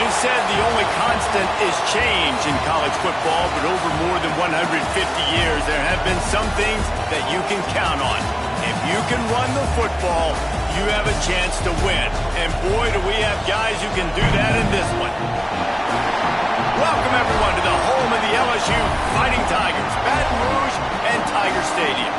being said, the only constant is change in college football, but over more than 150 years, there have been some things that you can count on. If you can run the football, you have a chance to win. And boy, do we have guys who can do that in this one. Welcome, everyone, to the home of the LSU Fighting Tigers, Baton Rouge and Tiger Stadium.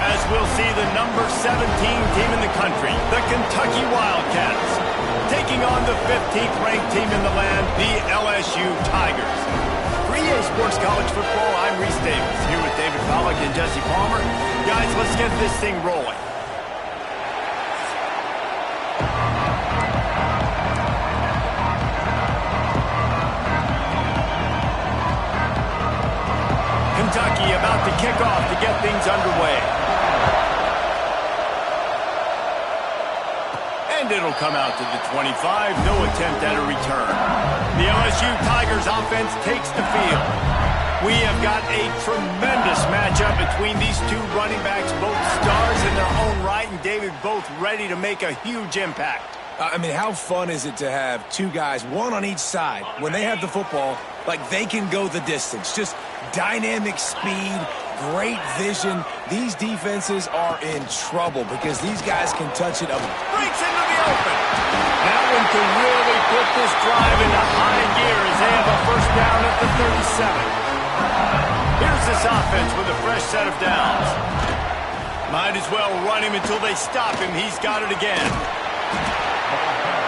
As we'll see the number 17 team in the country, the Kentucky Wildcats, taking on the 15th ranked team in the land, the LSU Tigers. For EA Sports College Football, I'm Reese Davis, here with David Pollack and Jesse Palmer. Guys, let's get this thing rolling. Kentucky about to kick off to get things underway. And it'll come out to the 25. No attempt at a return. The LSU Tigers offense takes the field. We have got a tremendous matchup between these two running backs, both stars in their own right, and David, both ready to make a huge impact. I mean, how fun is it to have two guys, one on each side, when they have the football, like they can go the distance. Just dynamic speed, great vision. These defenses are in trouble because these guys can touch it. Breaks into the open. That one can really put this drive into high gear as they have a first down at the 37. Here's this offense with a fresh set of downs. Might as well run him until they stop him. He's got it again.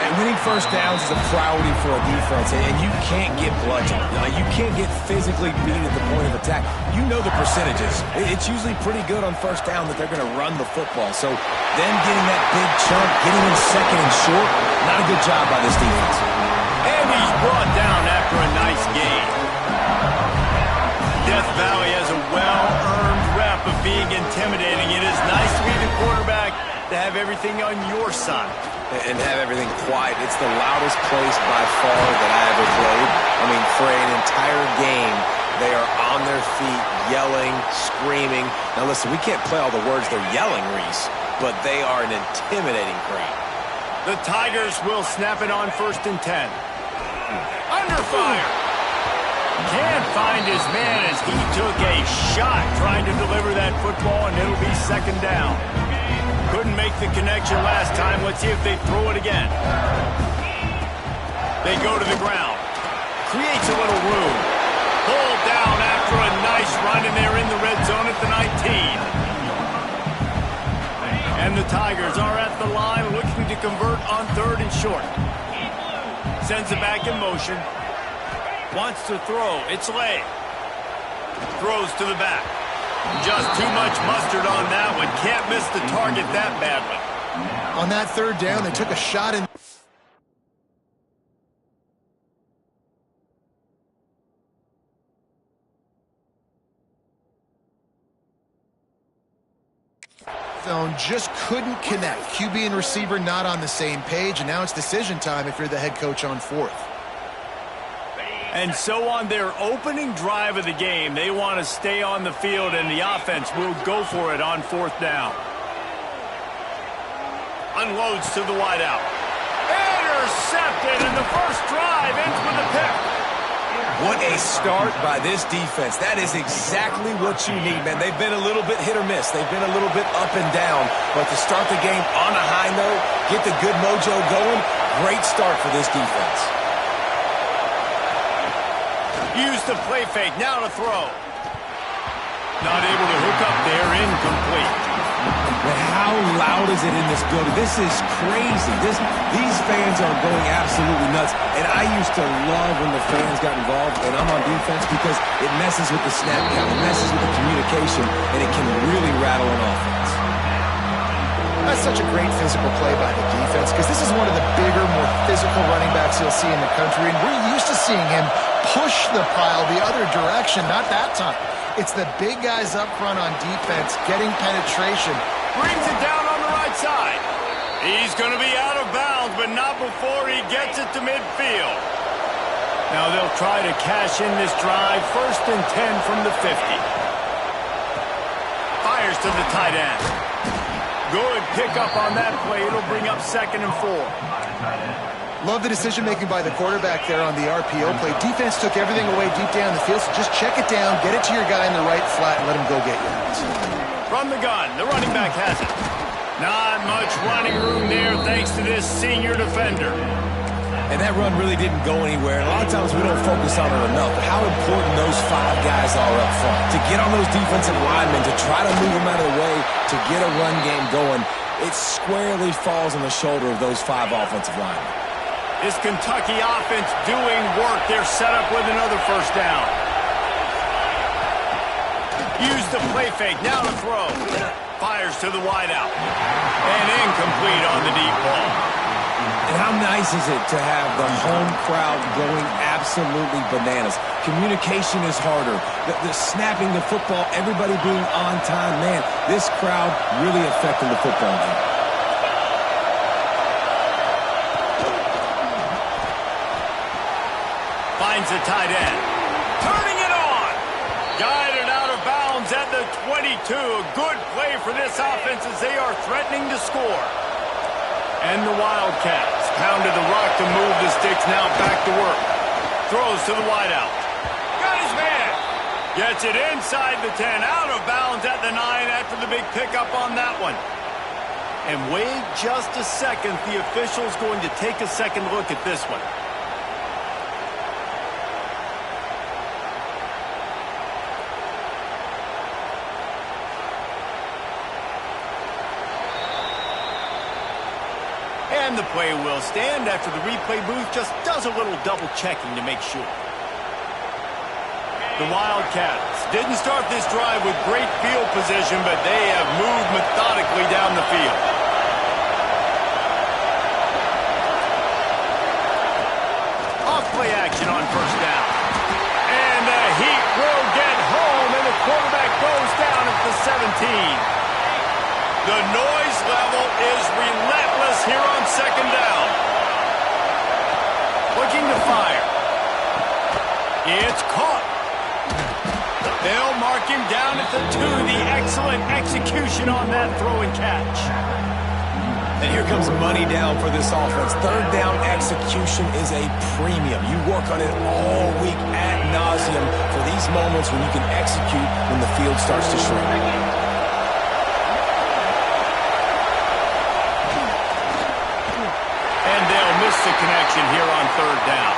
And winning first downs is a priority for a defense, and you can't get bludgeoned. You can't get physically beat at the point of attack. You know the percentages. It's usually pretty good on first down that they're going to run the football. So them getting that big chunk, getting in second and short, not a good job by this defense. And he's brought down after a nice gain. Death Valley has a well-earned rep of being intimidating. It is nice to be the quarterback to have everything on your side. And have everything quiet. It's the loudest place by far that I ever played. I mean, for an entire game, they are on their feet, yelling, screaming. Now listen, we can't play all the words they're yelling, Reese, but they are an intimidating crowd. The Tigers will snap it on 1st and 10. Under fire. Can't find his man as he took a shot trying to deliver that football, and it'll be 2nd down. Couldn't make the connection last time. Let's see if they throw it again. They go to the ground. Creates a little room. Pulled down after a nice run, and they're in the red zone at the 19. And the Tigers are at the line looking to convert on 3rd and short. Sends it back in motion. Wants to throw. It's late. Throws to the back. Just too much mustard on that one. Can't miss the target that badly. On that 3rd down, they took a shot in. Zone just couldn't connect. QB and receiver not on the same page, and now it's decision time if you're the head coach on 4th. And so on their opening drive of the game, they want to stay on the field, and the offense will go for it on 4th down. Unloads to the wideout. Intercepted, and the first drive ends with a pick. What a start by this defense. That is exactly what you need, man. They've been a little bit hit or miss. They've been a little bit up and down. But to start the game on a high note, get the good mojo going, great start for this defense. Used the play fake, now to throw. Not able to hook up there, incomplete. But how loud is it in this building? This is crazy. These fans are going absolutely nuts. And I used to love when the fans got involved, and I'm on defense because it messes with the snap count, it messes with the communication, and it can really rattle an offense. That's such a great physical play by the defense because this is one of the bigger, more physical running backs you'll see in the country, and we're used to seeing him push the pile the other direction. Not that time. It's the big guys up front on defense getting penetration. Brings it down on the right side. He's going to be out of bounds, but not before he gets it to midfield. Now they'll try to cash in this drive. 1st and 10 from the 50. Fires to the tight end. Good pickup on that play. It'll bring up 2nd and 4. Love the decision-making by the quarterback there on the RPO play. Defense took everything away deep down the field, so just check it down, get it to your guy in the right flat, and let him go get yards. From the gun, the running back has it. Not much running room there thanks to this senior defender. And that run really didn't go anywhere. And a lot of times we don't focus on it enough, but how important those 5 guys are up front. To get on those defensive linemen, to try to move them out of the way, to get a run game going, it squarely falls on the shoulder of those 5 offensive linemen. This Kentucky offense doing work. They're set up with another first down. Use the play fake. Now to throw. Fires to the wideout. And incomplete on the deep ball. And how nice is it to have the home crowd going absolutely bananas? Communication is harder. The snapping the football, everybody being on time. Man, this crowd really affecting the football game. Finds the tight end. Turning it on. Guided out of bounds at the 22. A good play for this offense as they are threatening to score. And the Wildcats pounded the rock to move the sticks. Now back to work. Throws to the wideout. Got his man. Gets it inside the 10. Out of bounds at the 9 after the big pickup on that one. And wait just a second. The official's going to take a second look at this one. And the play will stand after the replay booth just does a little double checking to make sure. The Wildcats didn't start this drive with great field position, but they have moved methodically down the field. Off play action on first down. And the Heat will get home, and the quarterback goes down at the 17. The noise level is relentless here on second down. Looking to fire. It's caught. They'll mark him down at the 2. The excellent execution on that throw and catch. And here comes money down for this offense. Third down execution is a premium. You work on it all week ad nauseum for these moments when you can execute when the field starts to shrink. The connection here on third down.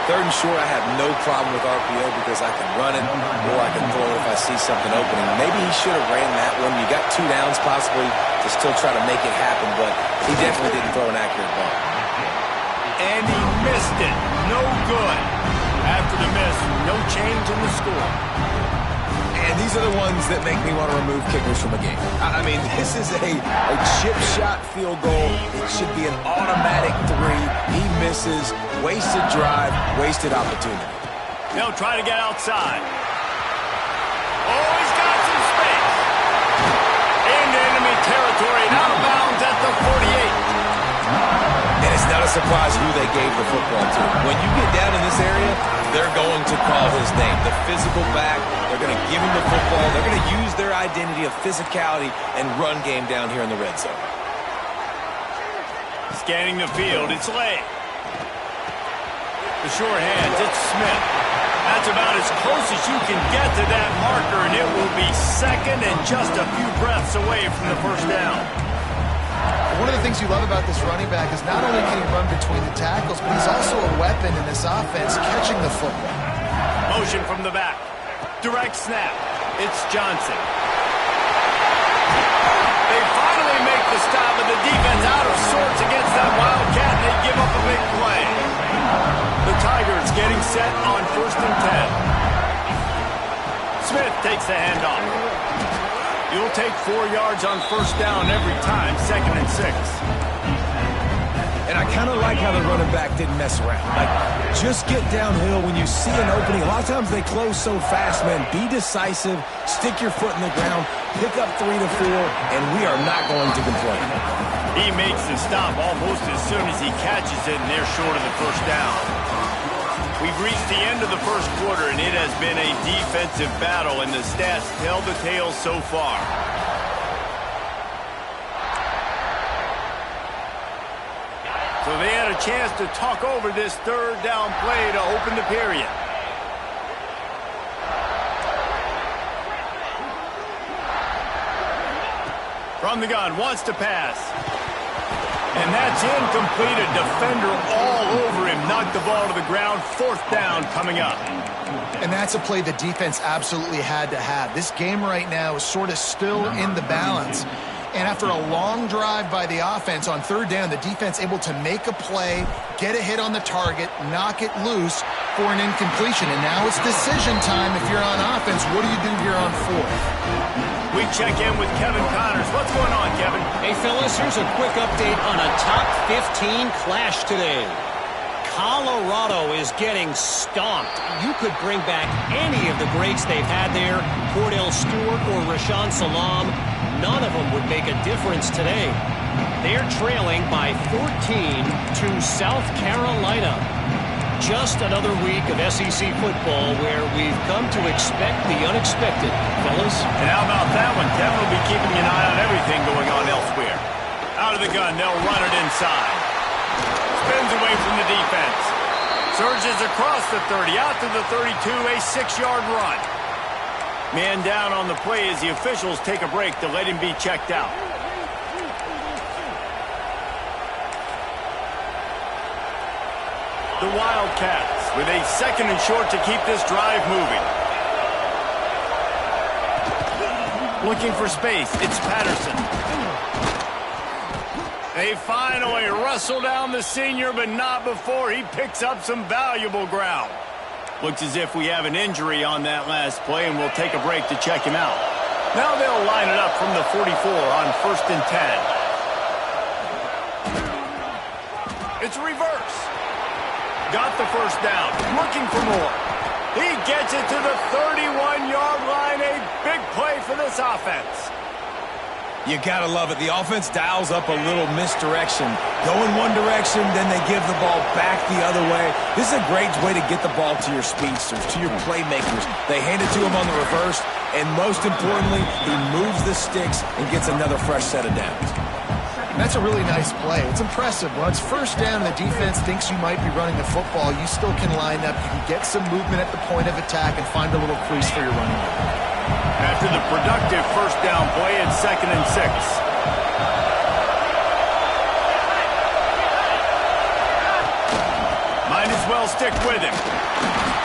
Third and short, I have no problem with RPO because I can run it or I can throw it if I see something opening. Maybe he should have ran that one. You got 2 downs possibly to still try to make it happen, but he definitely didn't throw an accurate ball. And he missed it. No good. After the miss, no change in the score. And these are the ones that make me want to remove kickers from a game. I mean, this is a chip shot field goal. It should be an automatic 3. He misses. Wasted drive. Wasted opportunity. They'll try to get outside. Oh, he's got some space. Into enemy territory. And out of bounds at the 48. And it's not a surprise who they gave the football to. When you get down in this area, they're going to call his name. The physical back, they're going to give him the football. They're going to use their identity of physicality and run game down here in the red zone. Scanning the field, it's Lay. The short hands, it's Smith. That's about as close as you can get to that marker, and it will be second and just a few breaths away from the first down. One of the things you love about this running back is not only can he run between the tackles, but he's also a weapon in this offense, catching the football. Motion from the back. Direct snap. It's Johnson. They finally make the stop, but the defense out of sorts against that Wildcat, and they give up a big play. The Tigers getting set on 1st and 10. Smith takes the handoff. You'll take 4 yards on first down every time, 2nd and 6. And I kind of like how the running back didn't mess around. Like, just get downhill when you see an opening. A lot of times they close so fast, man. Be decisive, stick your foot in the ground, pick up 3 to 4, and we are not going to complain. He makes the stop almost as soon as he catches it, and they're short of the first down. We've reached the end of the first quarter, and it has been a defensive battle, and the stats tell the tale so far. So they had a a chance to talk over this third down play to open the period. From the gun, wants to pass. And that's incomplete. A defender all over him. Knocked the ball to the ground. Fourth down coming up. And that's a play the defense absolutely had to have. This game right now is sort of still in the balance. And after a long drive by the offense on third down, the defense able to make a play, get a hit on the target, knock it loose for an incompletion. And now it's decision time if you're on offense. What do you do here on fourth? We check in with Kevin Connors. What's going on, Kevin? Hey, fellas, here's a quick update on a top 15 clash today. Colorado is getting stomped. You could bring back any of the greats they've had there, Cordell Stewart or Rashaan Salaam. None of them would make a difference today. They're trailing by 14 to South Carolina. Just another week of SEC football where we've come to expect the unexpected, fellas. And how about that one? Kevin will be keeping an eye on everything going on elsewhere. Out of the gun, they'll run it inside. Spins away from the defense. Surges across the 30, out to the 32, a 6-yard run. Man down on the play as the officials take a break to let him be checked out. The Wildcats with a 2nd and short to keep this drive moving. Looking for space, it's Patterson. They finally wrestle down the senior, but not before he picks up some valuable ground. Looks as if we have an injury on that last play, and we'll take a break to check him out. Now they'll line it up from the 44 on 1st and 10. It's a reverse. Got the first down. Looking for more. He gets it to the 31-yard line. A big play for this offense. You gotta love it. The offense dials up a little misdirection. Go in one direction, then they give the ball back the other way. This is a great way to get the ball to your speedsters, to your playmakers. They hand it to him on the reverse, and most importantly, he moves the sticks and gets another fresh set of downs. And that's a really nice play. It's impressive. When it's first down and the defense thinks you might be running the football, you still can line up. You can get some movement at the point of attack and find a little crease for your running back. After the productive first down play, it's 2nd and 6. Might as well stick with him.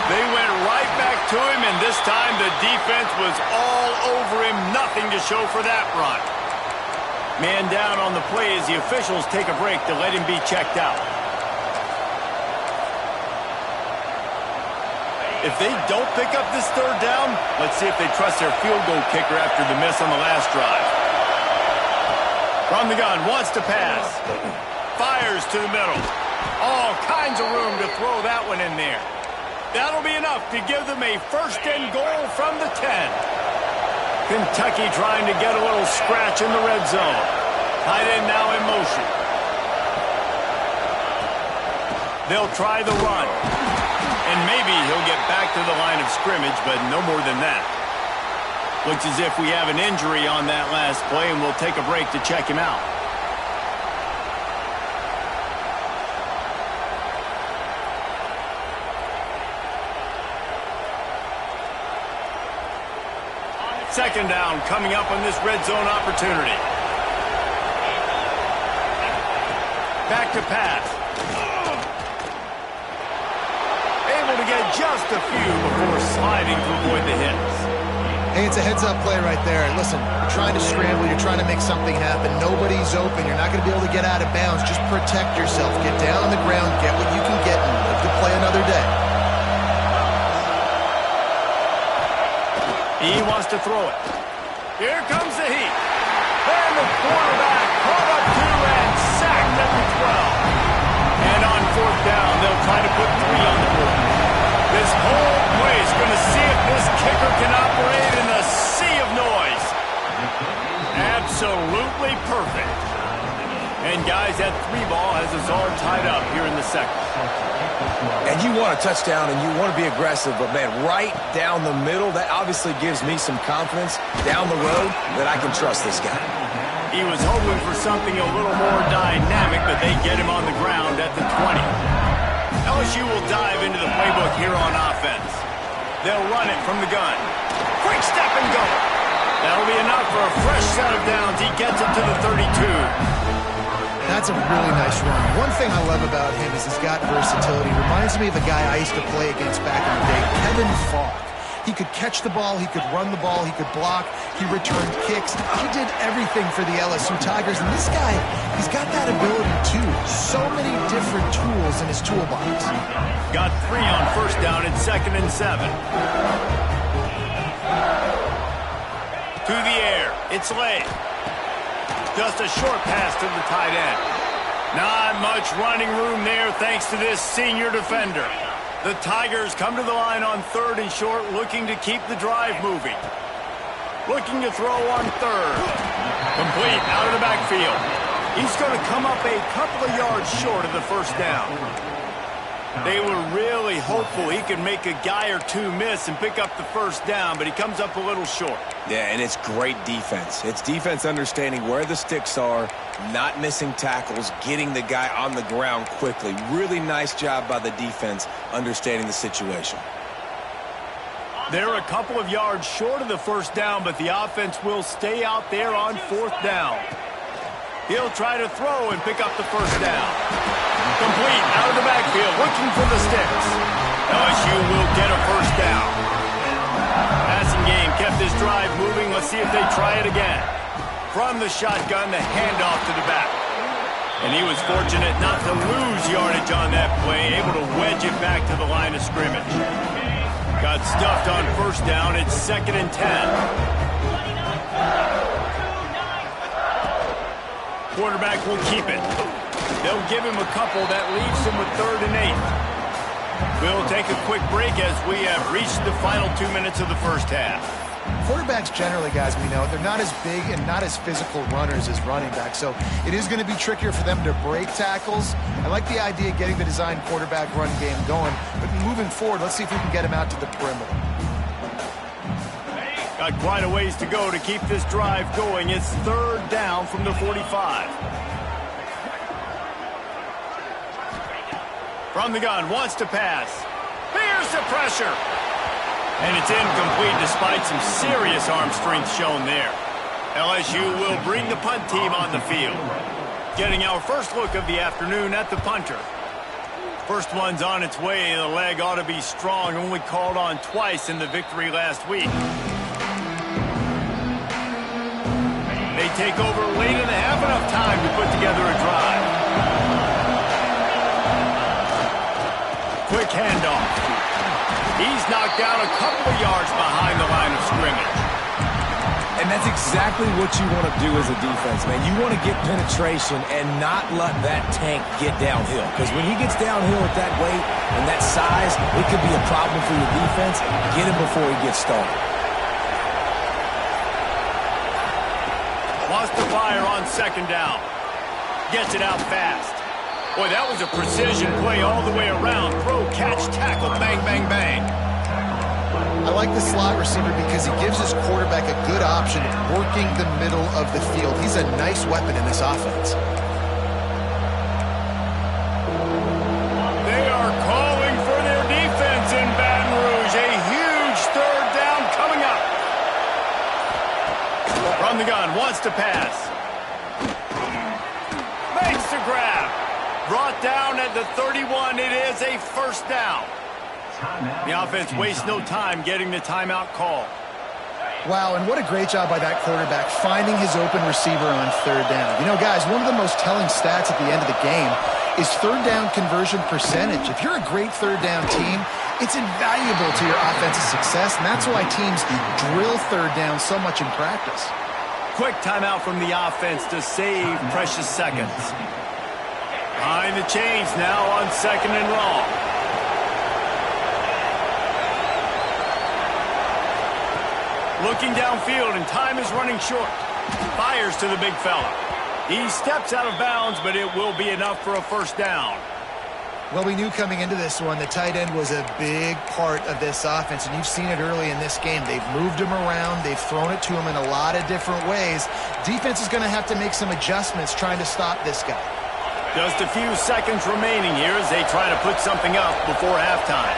They went right back to him, and this time the defense was all over him. Nothing to show for that run. Man down on the play as the officials take a break to let him be checked out. If they don't pick up this third down, let's see if they trust their field goal kicker after the miss on the last drive. From the gun, wants to pass. Fires to the middle. All kinds of room to throw that one in there. That'll be enough to give them a 1st and goal from the 10. Kentucky trying to get a little scratch in the red zone. Tight end now in motion. They'll try the run. And maybe he'll get back to the line of scrimmage, but no more than that. Looks as if we have an injury on that last play, and we'll take a break to check him out. Second down coming up on this red zone opportunity. Back to pass. Able to get just a few before sliding to avoid the hits. Hey, it's a heads-up play right there. Listen, you're trying to scramble. You're trying to make something happen. Nobody's open. You're not going to be able to get out of bounds. Just protect yourself. Get down on the ground. Get what you can get and live to play another day. He wants to throw it. Here comes the heat. And the quarterback caught up to and sacked at the 12. And on 4th down, they'll try to put 3 on the board. This whole play is going to see if this kicker can operate in the sea of noise. Absolutely perfect. And guys, that 3 ball has us all tied up here in the second. And you want a touchdown and you want to be aggressive, but man, right down the middle, that obviously gives me some confidence down the road that I can trust this guy. He was hoping for something a little more dynamic, but they get him on the ground at the 20. LSU will dive into the playbook here on offense. They'll run it from the gun. Quick step and go. That'll be enough for a fresh set of downs. He gets it to the 32. That's a really nice run. One thing I love about him is he's got versatility. Reminds me of a guy I used to play against back in the day, Kevin Falk. He could catch the ball, he could run the ball, he could block, he returned kicks. He did everything for the LSU Tigers, and this guy, he's got that ability too. So many different tools in his toolbox. Got 3 on first down and 2nd and 7. To the air, it's late. Just a short pass to the tight end. Not much running room there thanks to this senior defender. The Tigers come to the line on 3rd and short, looking to keep the drive moving. Looking to throw on 3rd. Complete out of the backfield. He's going to come up a couple of yards short of the first down. They were really hopeful he could make a guy or two miss and pick up the first down, but he comes up a little short. Yeah, and it's great defense. It's defense understanding where the sticks are, not missing tackles, getting the guy on the ground quickly. Really nice job by the defense understanding the situation. They're a couple of yards short of the first down, but the offense will stay out there on 4th down. He'll try to throw and pick up the first down. Complete out of the backfield, looking for the sticks. LSU will get a first down. Passing game kept this drive moving. Let's see if they try it again. From the shotgun, the handoff to the back. And he was fortunate not to lose yardage on that play, able to wedge it back to the line of scrimmage. Got stuffed on first down. It's 2nd and 10. Quarterback will keep it. They'll give him a couple. That leaves him with 3rd and 8. We'll take a quick break as we have reached the final 2 minutes of the first half. Quarterbacks generally, guys, we know, they're not as big and not as physical runners as running backs, so it is going to be trickier for them to break tackles. I like the idea of getting the design quarterback run game going, but moving forward, let's see if we can get him out to the perimeter. Got quite a ways to go to keep this drive going. It's 3rd down from the 45. From the gun, wants to pass. Here's the pressure. And it's incomplete despite some serious arm strength shown there. LSU will bring the punt team on the field. Getting our first look of the afternoon at the punter. First one's on its way. The leg ought to be strong. Only called on twice in the victory last week. They take over late and have enough time to put together a drive. Quick handoff. He's knocked down a couple of yards behind the line of scrimmage. And that's exactly what you want to do as a defense, man. You want to get penetration and not let that tank get downhill. Because when he gets downhill at that weight and that size, it could be a problem for your defense. Get him before he gets started. Wants to fire on 2nd down. Gets it out fast. Boy, that was a precision play all the way around. Throw, catch, tackle, bang, bang, bang. I like the slot receiver because he gives his quarterback a good option of working the middle of the field. He's a nice weapon in this offense. They are calling for their defense in Baton Rouge. A huge 3rd down coming up. From the gun, wants to pass. Makes the grab. Brought down at the 31. It is a first down. The offense wastes no time getting the timeout call. Wow, and what a great job by that quarterback finding his open receiver on 3rd down. You know, guys, one of the most telling stats at the end of the game is 3rd down conversion percentage. If you're a great 3rd down team, it's invaluable to your offensive success, and that's why teams drill 3rd down so much in practice. Quick timeout from the offense to save precious seconds. Behind the chains now on 2nd and long. Looking downfield, and time is running short. Fires to the big fella. He steps out of bounds, but it will be enough for a first down. Well, we knew coming into this one the tight end was a big part of this offense, and you've seen it early in this game. They've moved him around. They've thrown it to him in a lot of different ways. Defense is going to have to make some adjustments trying to stop this guy. Just a few seconds remaining here as they try to put something up before halftime.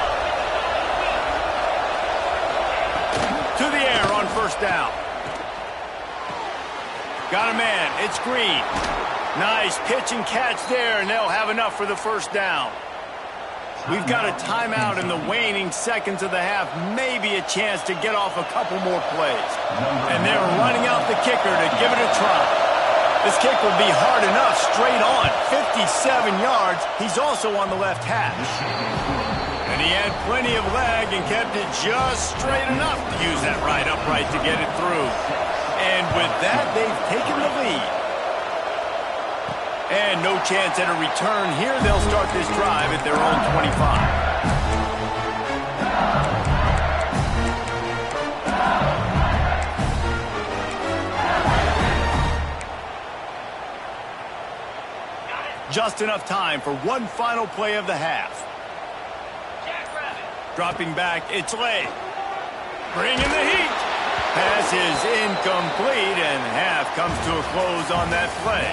To the air on first down. Got a man. It's Green. Nice pitch and catch there, and they'll have enough for the first down. We've got a timeout in the waning seconds of the half. Maybe a chance to get off a couple more plays. And they're running out the kicker to give it a try. This kick would be hard enough straight on. 57 yards. He's also on the left hash. And he had plenty of leg and kept it just straight enough to use that right upright to get it through. And with that, they've taken the lead. And no chance at a return here. They'll start this drive at their own 25. Just enough time for one final play of the half. Dropping back, it's Lay. Bringing the heat. Pass is incomplete, and half comes to a close on that play.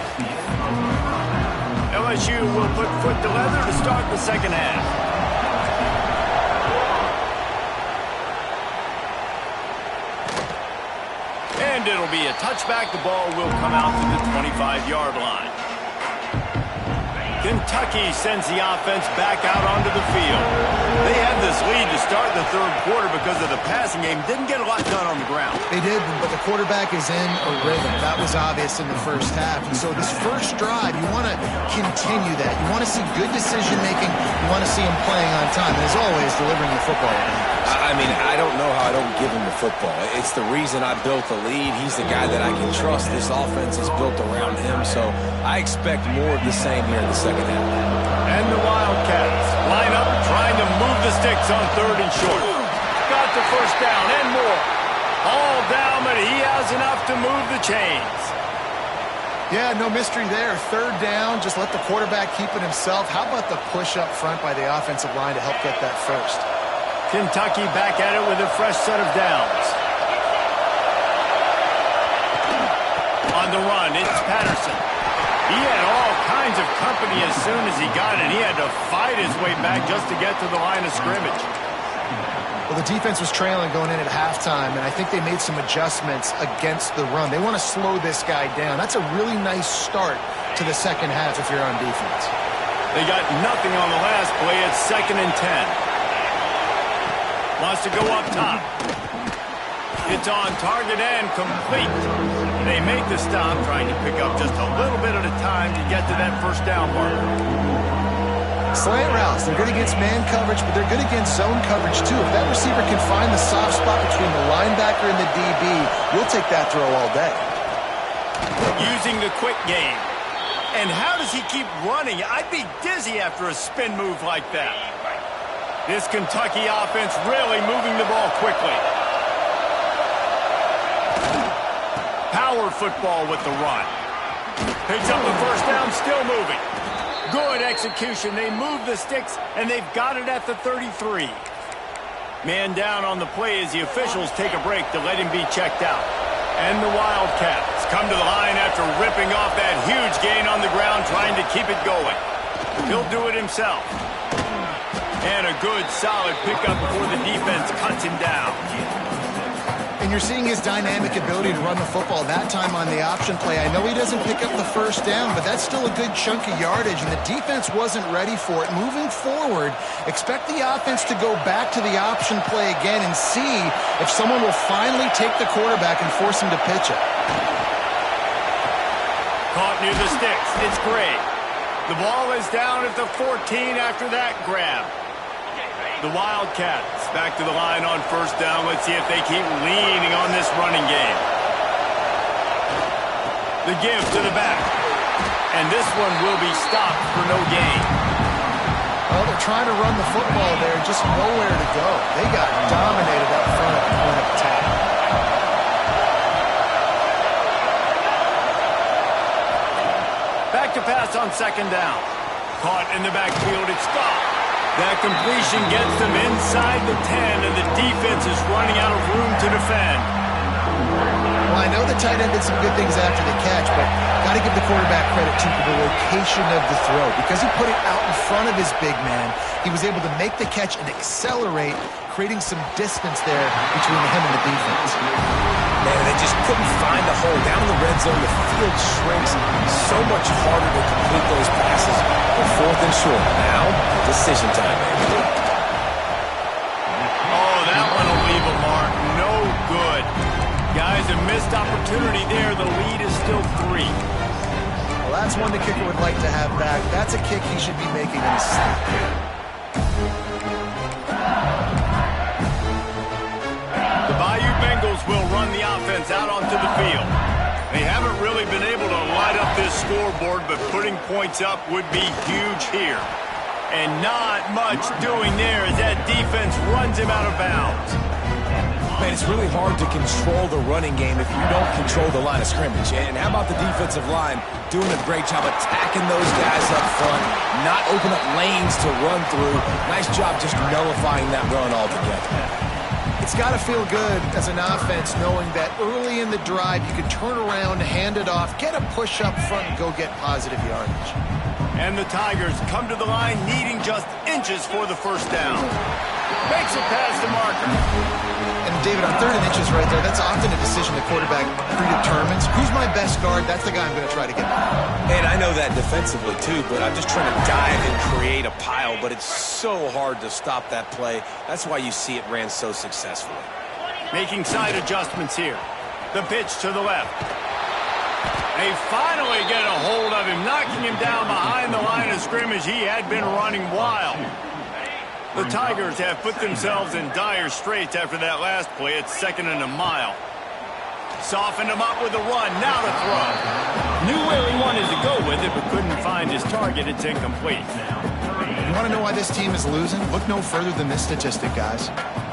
LSU will put foot to leather to start the second half. And it'll be a touchback. The ball will come out to the 25-yard line. Kentucky sends the offense back out onto the field. They had this lead to start the third quarter because of the passing game. Didn't get a lot done on the ground. They did, but the quarterback is in a rhythm. That was obvious in the first half. And so this first drive, you want to continue that. You want to see good decision-making. You want to see him playing on time. And as always, delivering the football. I mean, I don't know how I don't give him the football. It's the reason I built the lead. He's the guy that I can trust. This offense is built around him, so I expect more of the same here in the second half. And the Wildcats line up trying to move the sticks on third and short. Got the first down and more. All down, but he has enough to move the chains. Yeah, no mystery there. Third down, just let the quarterback keep it himself. How about the push up front by the offensive line to help get that first? Kentucky back at it with a fresh set of downs. On the run, it's Patterson. He had all kinds of company as soon as he got it. He had to fight his way back just to get to the line of scrimmage. Well, the defense was trailing going in at halftime, and I think they made some adjustments against the run. They want to slow this guy down. That's a really nice start to the second half if you're on defense. They got nothing on the last play. It's 2nd and 10. Wants to go up top. It's on target and complete. They make the stop, trying to pick up just a little bit at a time to get to that first down marker. Slant routes, they're good against man coverage, but they're good against zone coverage too. If that receiver can find the soft spot between the linebacker and the DB, you'll take that throw all day. Using the quick game. And how does he keep running? I'd be dizzy after a spin move like that. This Kentucky offense really moving the ball quickly. Power football with the run. Picks up the first down, still moving. Good execution. They move the sticks, and they've got it at the 33. Man down on the play as the officials take a break to let him be checked out. And the Wildcats come to the line after ripping off that huge gain on the ground, trying to keep it going. He'll do it himself. And a good, solid pickup before the defense cuts him down. And you're seeing his dynamic ability to run the football, that time on the option play. I know he doesn't pick up the first down, but that's still a good chunk of yardage, and the defense wasn't ready for it. Moving forward, expect the offense to go back to the option play again and see if someone will finally take the quarterback and force him to pitch it. Caught near the sticks. It's Gray. The ball is down at the 14 after that grab. The Wildcats back to the line on first down. Let's see if they keep leaning on this running game. The give to the back. And this one will be stopped for no gain. Well, they're trying to run the football there, just nowhere to go. They got dominated up front at the point of attack. Back to pass on second down. Caught in the backfield, it's stopped. That completion gets them inside the 10, and the defense is running out of room to defend. Well, I know the tight end did some good things after the catch, but got to give the quarterback credit to the location of the throw. Because he put it out in front of his big man, he was able to make the catch and accelerate, creating some distance there between him and the defense. Man, they just couldn't find a hole. Down in the red zone, the field shrinks. So much harder to complete those passes. But 4th and short. Now, decision time, baby. Oh, that one will leave a mark. No good. Guys, a missed opportunity there. The lead is still 3. Well, that's one the kicker would like to have back. That's a kick he should be making in his sleep. The Bayou Bengals will run the offense out onto the field. They haven't really been able to light up this scoreboard, but putting points up would be huge here. And not much doing there as that defense runs him out of bounds. Man, it's really hard to control the running game if you don't control the line of scrimmage. And how about the defensive line doing a great job attacking those guys up front, not open up lanes to run through. Nice job just nullifying that run altogether. It's got to feel good as an offense knowing that early in the drive you can turn around, hand it off, get a push up front, and go get positive yardage. And the Tigers come to the line needing just inches for the first down. Makes it past the marker. And David, on 3rd and inches right there, that's often a decision the quarterback predetermines. Who's my best guard? That's the guy I'm going to try to get by. And I know that defensively too, but I'm just trying to dive and create a pile, but it's so hard to stop that play. That's why you see it ran so successfully. Making side adjustments here. The pitch to the left. They finally get a hold of him, knocking him down behind the line of scrimmage. He had been running wild. The Tigers have put themselves in dire straits after that last play. It's 2nd and a mile. Softened him up with a run. Now to throw. Knew where he wanted to go with it, but couldn't find his target. It's incomplete. You want to know why this team is losing? Look no further than this statistic, guys.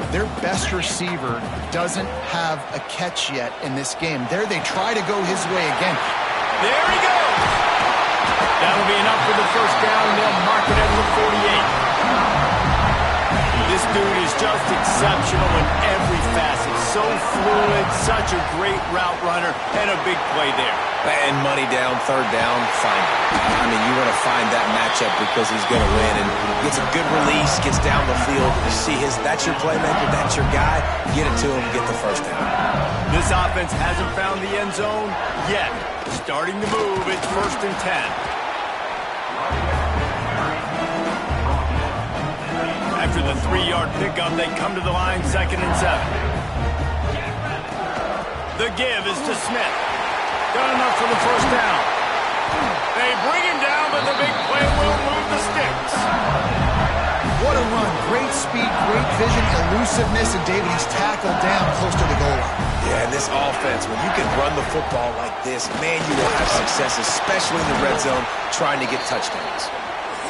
Their best receiver doesn't have a catch yet in this game. There they try to go his way again. There he goes. That'll be enough for the first down, and they'll mark it at the 48. This dude is just exceptional in every facet. So fluid, such a great route runner, and a big play there. And money down, 3rd down, fine. I mean, you want to find that matchup because he's going to win. And gets a good release, gets down the field. You see that's your playmaker, that's your guy. Get it to him, get the first down. This offense hasn't found the end zone yet. Starting to move, it's 1st and 10. After the 3-yard pickup, they come to the line 2nd and 7. The give is to Smith. Done enough for the first down. They bring him down, but the big play will move the sticks. What a run. Great speed, great vision, elusiveness, and David, he's tackled down close to the goal line. Yeah, and this offense, when you can run the football like this, man, you will have success, especially in the red zone, trying to get touchdowns.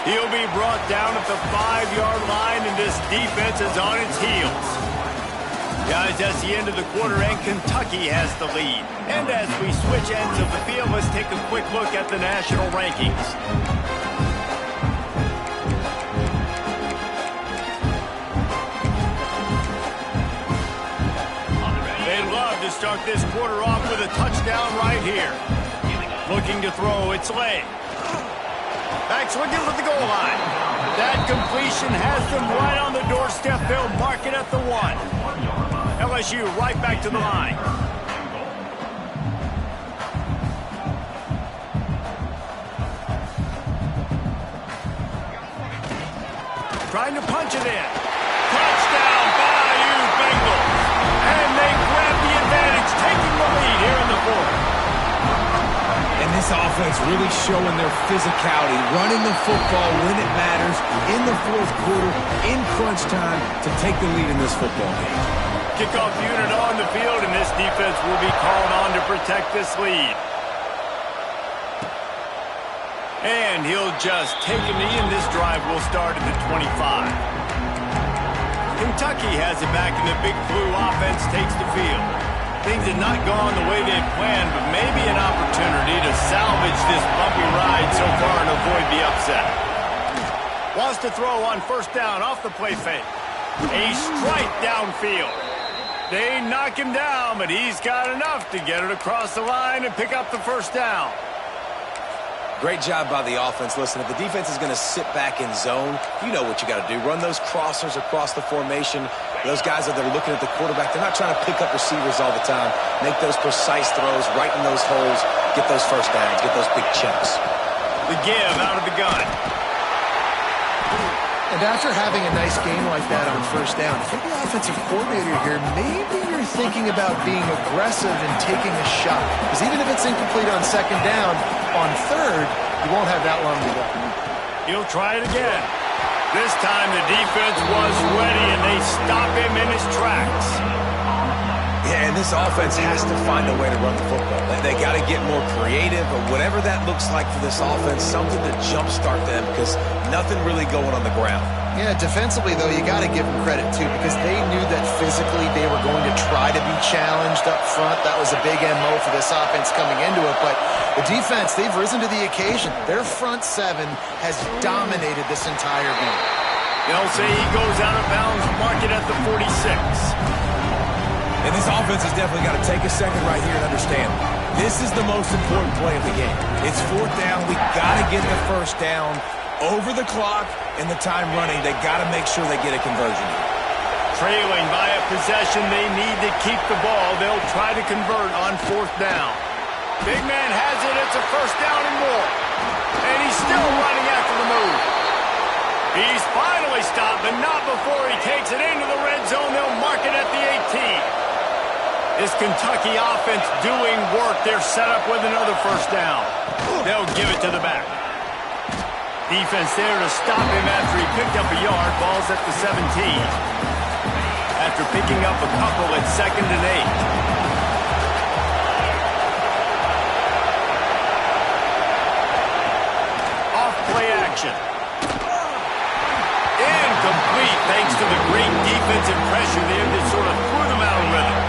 He'll be brought down at the 5-yard line, and this defense is on its heels. Guys, that's the end of the quarter, and Kentucky has the lead. And as we switch ends of the field, let's take a quick look at the national rankings. They'd love to start this quarter off with a touchdown right here. Looking to throw, it's Lay. Backs looking for the goal line. That completion has them right on the doorstep. They'll mark it at the 1. LSU right back to the line. Trying to punch it in. Touchdown, Bayou Bengals. And they grab the advantage, taking the lead here in the 4th. And this offense really showing their physicality, running the football when it matters, in the 4th quarter, in crunch time, to take the lead in this football game. Kickoff unit on the field, and this defense will be called on to protect this lead. And he'll just take a knee, and this drive will start at the 25. Kentucky has it back, and the Big Blue offense takes the field. Things have not gone the way they planned, but maybe an opportunity to salvage this bumpy ride so far and avoid the upset. Wants to throw on first down off the play fake. A strike downfield. They knock him down, but he's got enough to get it across the line and pick up the first down. Great job by the offense. Listen, if the defense is going to sit back in zone, you know what you got to do. Run those crossers across the formation. Those guys that are looking at the quarterback, they're not trying to pick up receivers all the time. Make those precise throws, right in those holes, get those first downs, get those big chunks. The give out of the gun. And after having a nice game like that on first down, if you're the offensive coordinator here, maybe you're thinking about being aggressive and taking a shot. Because even if it's incomplete on second down, on third, you won't have that long to go. He'll try it again. This time the defense was ready, and they stop him in his tracks. Yeah, and this offense has to find a way to run the football. They got to get more creative, or whatever that looks like for this offense, something to jumpstart them, because nothing really going on the ground. Yeah, defensively, though, you got to give them credit, too, because they knew that physically they were going to try to be challenged up front. That was a big MO for this offense coming into it, but the defense, they've risen to the occasion. Their front seven has dominated this entire game. They'll say he goes out of bounds, mark it at the 46. And this offense has definitely got to take a second right here and understand this is the most important play of the game. It's fourth down. We got to get the first down over the clock and the time running. They got to make sure they get a conversion. Trailing by a possession, they need to keep the ball. They'll try to convert on fourth down. Big man has it. It's a first down and more. And he's still running after the move. He's finally stopped, but not before he takes it into the red zone. They'll mark it at the 18. This Kentucky offense doing work. They're set up with another first down. They'll give it to the back. Defense there to stop him after he picked up a yard. Ball's at the 17. After picking up a couple, it's 2nd and 8. Off play action. Incomplete thanks to the great defensive pressure there that sort of threw them out of rhythm.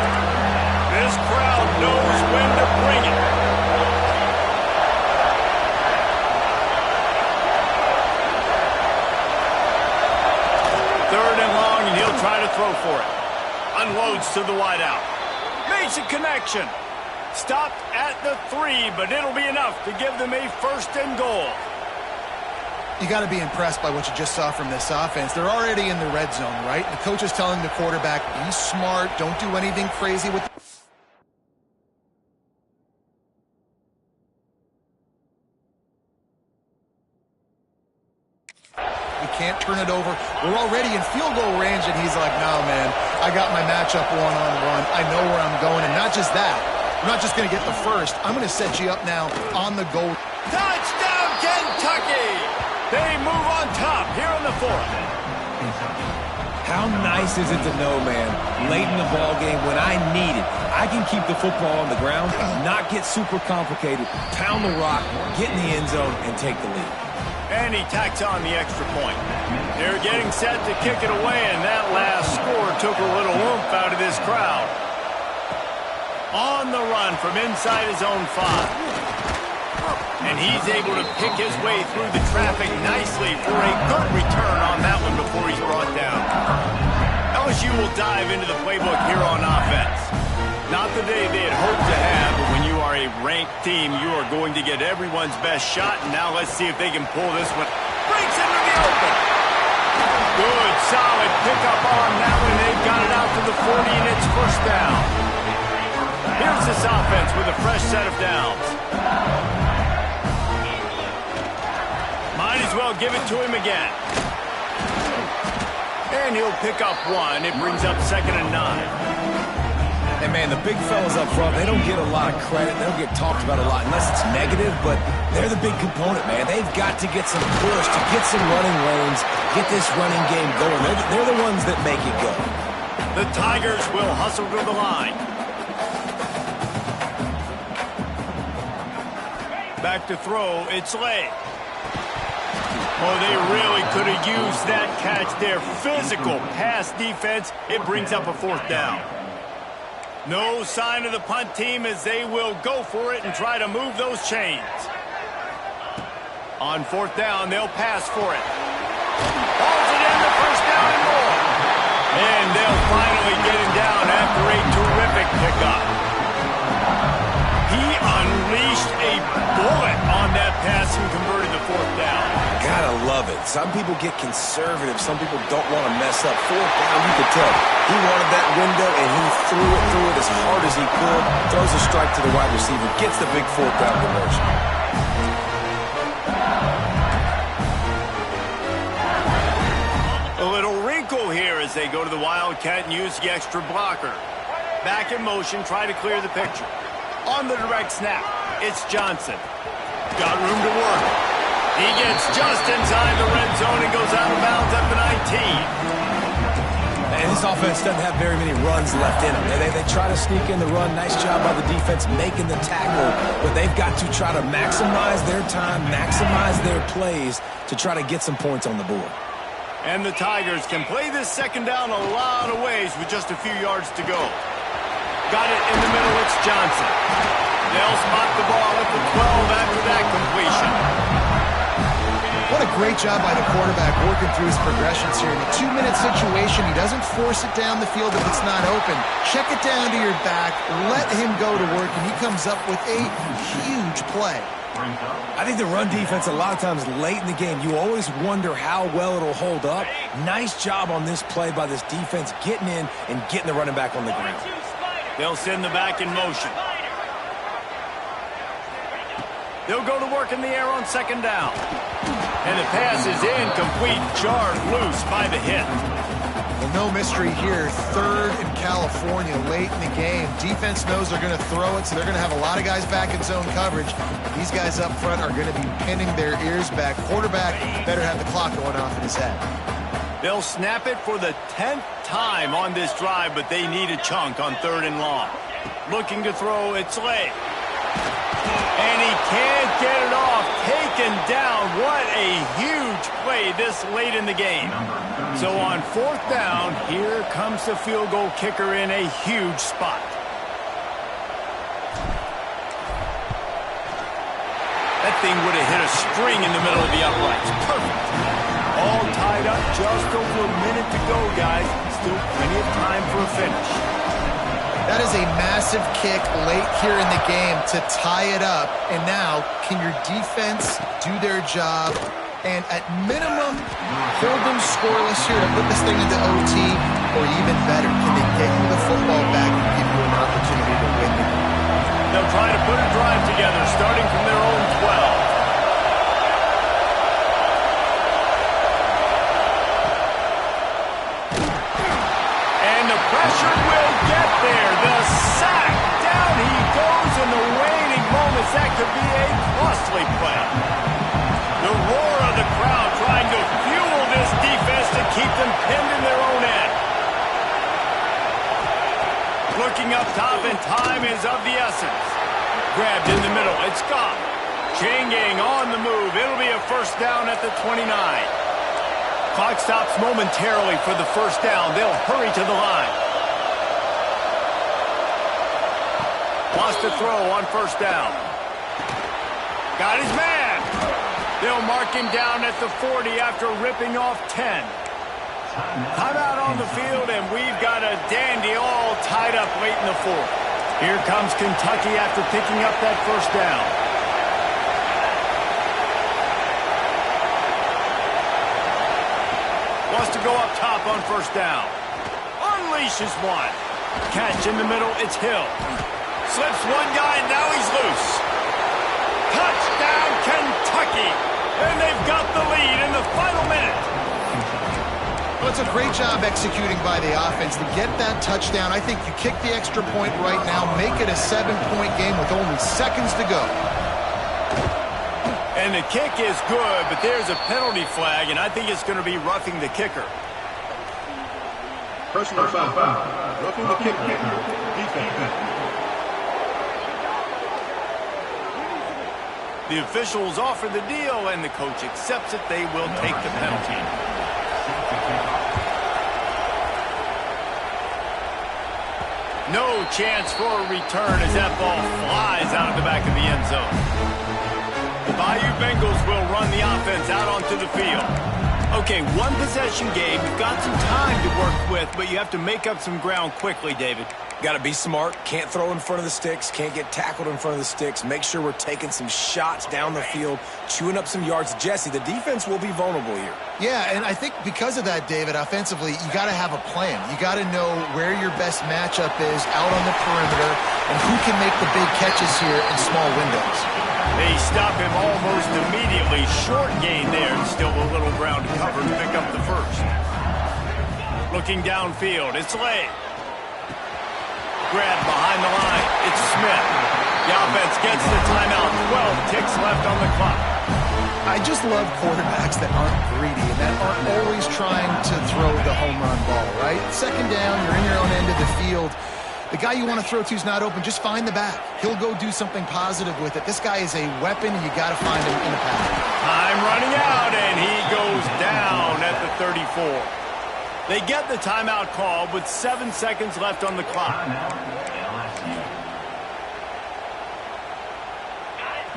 This crowd knows when to bring it. Third and long, and he'll try to throw for it. Unloads to the wideout. Makes a connection. Stopped at the 3, but it'll be enough to give them a first and goal. You got to be impressed by what you just saw from this offense. They're already in the red zone, right? The coach is telling the quarterback, be smart, don't do anything crazy with... We can't turn it over. We're already in field goal range, and he's like, no, man, I got my matchup one-on-one. I know where I'm going, and not just that. I'm not just going to get the first. I'm going to set you up now on the goal. Touchdown, Kentucky! They move on top here in the 4th. How nice is it to know, man, late in the ball game when I need it, I can keep the football on the ground, not get super complicated, pound the rock, get in the end zone, and take the lead. And he tacks on the extra point. They're getting set to kick it away, and that last score took a little oomph out of this crowd. On the run from inside his own 5. And he's able to pick his way through the traffic nicely for a good return on that one before he's brought down. LSU will dive into the playbook here on offense. Not the day they had hoped to have, but when you are a ranked team, you are going to get everyone's best shot. And now let's see if they can pull this one. Breaks into the open. Good, solid pickup on that one. They've got it out to the 40, and it's first down. Here's this offense with a fresh set of downs. Might as well give it to him again. And he'll pick up 1. It brings up 2nd and 9. And, man, the big fellas up front, they don't get a lot of credit. They don't get talked about a lot unless it's negative, but they're the big component, man. They've got to get some push, to get some running lanes, get this running game going. They're the ones that make it go. The Tigers will hustle to the line. Back to throw, it's Lay. Oh, they really could have used that catch there. Physical pass defense. It brings up a 4th down. No sign of the punt team as they will go for it and try to move those chains. On 4th down, they'll pass for it. Hauls it in the first down and more. And they'll finally get him down after a terrific pickup. He unleashed a bullet on that pass and converted the fourth down. Gotta love it. Some people get conservative. Some people don't want to mess up. Fourth down, you could tell. He wanted that window, and he threw it as hard as he could. Throws a strike to the wide receiver. Gets the big fourth down conversion. A little wrinkle here as they go to the Wildcat and use the extra blocker. Back in motion, try to clear the picture. On the direct snap, it's Johnson. Got room to work. He gets just inside the red zone and goes out of bounds at the 19. And this offense doesn't have very many runs left in them. They try to sneak in the run. Nice job by the defense making the tackle. But they've got to try to maximize their time, maximize their plays to try to get some points on the board. And the Tigers can play this second down a lot of ways with just a few yards to go. Got it in the middle, it's Johnson. They'll spot the ball at the 12 after that completion. What a great job by the quarterback working through his progressions here. In a 2-minute situation, he doesn't force it down the field if it's not open. Check it down to your back, let him go to work, and he comes up with a huge play. I think the run defense, a lot of times late in the game, you always wonder how well it'll hold up. Nice job on this play by this defense, getting in and getting the running back on the ground. They'll send the back in motion. They'll go to work in the air on second down. And the pass is incomplete, jarred loose by the hit. Well, no mystery here. Third in California late in the game. Defense knows they're going to throw it, so they're going to have a lot of guys back in zone coverage. These guys up front are going to be pinning their ears back. Quarterback better have the clock going off in his head. They'll snap it for the 10th time on this drive, but they need a chunk on third and long. Looking to throw, it's late. And he can't get it off. Taken down. What a huge play this late in the game. So on fourth down, here comes the field goal kicker in a huge spot. That thing would have hit a string in the middle of the uprights. Perfect. All tied up, just over a minute to go, guys. Still plenty of time for a finish. That is a massive kick late here in the game to tie it up. And now, can your defense do their job and at minimum hold them scoreless here to put this thing into OT? Or even better, can they get you the football back and give you an opportunity to win the game? They'll try to put a drive together starting from their own 12. Pressure will get there. The sack. Down he goes in the waning moments. That could be a costly play. The roar of the crowd trying to fuel this defense to keep them pinned in their own end. Looking up top, and time is of the essence. Grabbed in the middle. It's gone. Chain gang on the move. It'll be a first down at the 29. Clock stops momentarily for the first down. They'll hurry to the line. Wants to throw on first down. Got his man. They'll mark him down at the 40 after ripping off 10. Timeout on the field, and we've got a dandy all tied up late in the fourth. Here comes Kentucky after picking up that first down. Wants to go up top on first down. Unleashes one. Catch in the middle, it's Hill. Slips one guy, and now he's loose. Touchdown, Kentucky! And they've got the lead in the final minute. Well, it's a great job executing by the offense to get that touchdown. I think you kick the extra point right now, make it a 7-point game with only seconds to go. And the kick is good, but there's a penalty flag, and I think it's going to be roughing the kicker. Personal foul. Roughing the kicker. Defense. The officials offer the deal, and the coach accepts it. They will take the penalty. No chance for a return as that ball flies out of the back of the end zone. The Bayou Bengals will run the offense out onto the field. Okay, one possession game. You've got some time to work with, but you have to make up some ground quickly, David. Got to be smart. Can't throw in front of the sticks. Can't get tackled in front of the sticks. Make sure we're taking some shots down the field, chewing up some yards. Jesse, the defense will be vulnerable here. Yeah, and I think because of that, David, offensively, you got to have a plan. You got to know where your best matchup is out on the perimeter and who can make the big catches here in small windows. They stop him almost immediately. Short gain there, and still a little ground to cover to pick up the first. Looking downfield, it's Lay. Grab behind the line. It's Smith. The offense gets the timeout. 12 ticks left on the clock. I just love quarterbacks that aren't greedy and that aren't always trying to throw the home run ball, right? Second down, you're in your own end of the field. The guy you want to throw to is not open. Just find the back. He'll go do something positive with it. This guy is a weapon, and you got to find him in the pack. Time running out, and he goes down at the 34. They get the timeout called with 7 seconds left on the clock.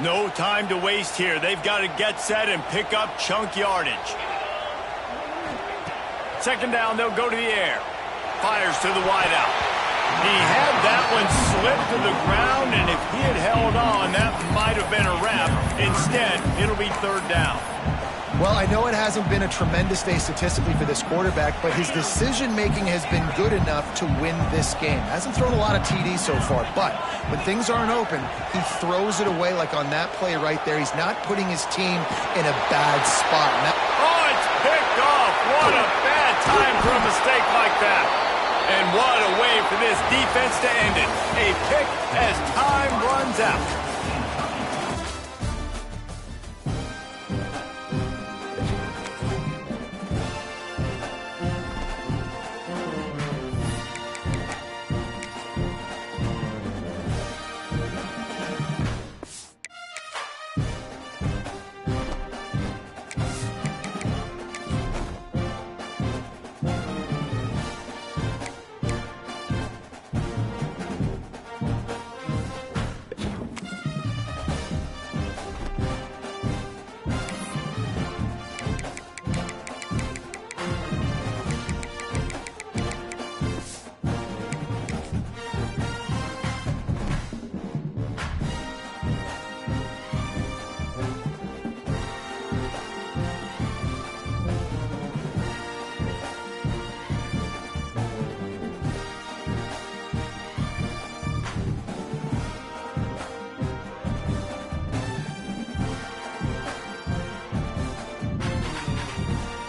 No time to waste here. They've got to get set and pick up chunk yardage. Second down, they'll go to the air. Fires to the wideout. He had that one slip to the ground, and if he had held on, that might have been a wrap. Instead, it'll be third down. Well, I know it hasn't been a tremendous day statistically for this quarterback, but his decision-making has been good enough to win this game. Hasn't thrown a lot of TDs so far, but when things aren't open, he throws it away like on that play right there. He's not putting his team in a bad spot. Oh, it's picked off. What a bad time for a mistake like that. And what a way for this defense to end it. A pick as time runs out.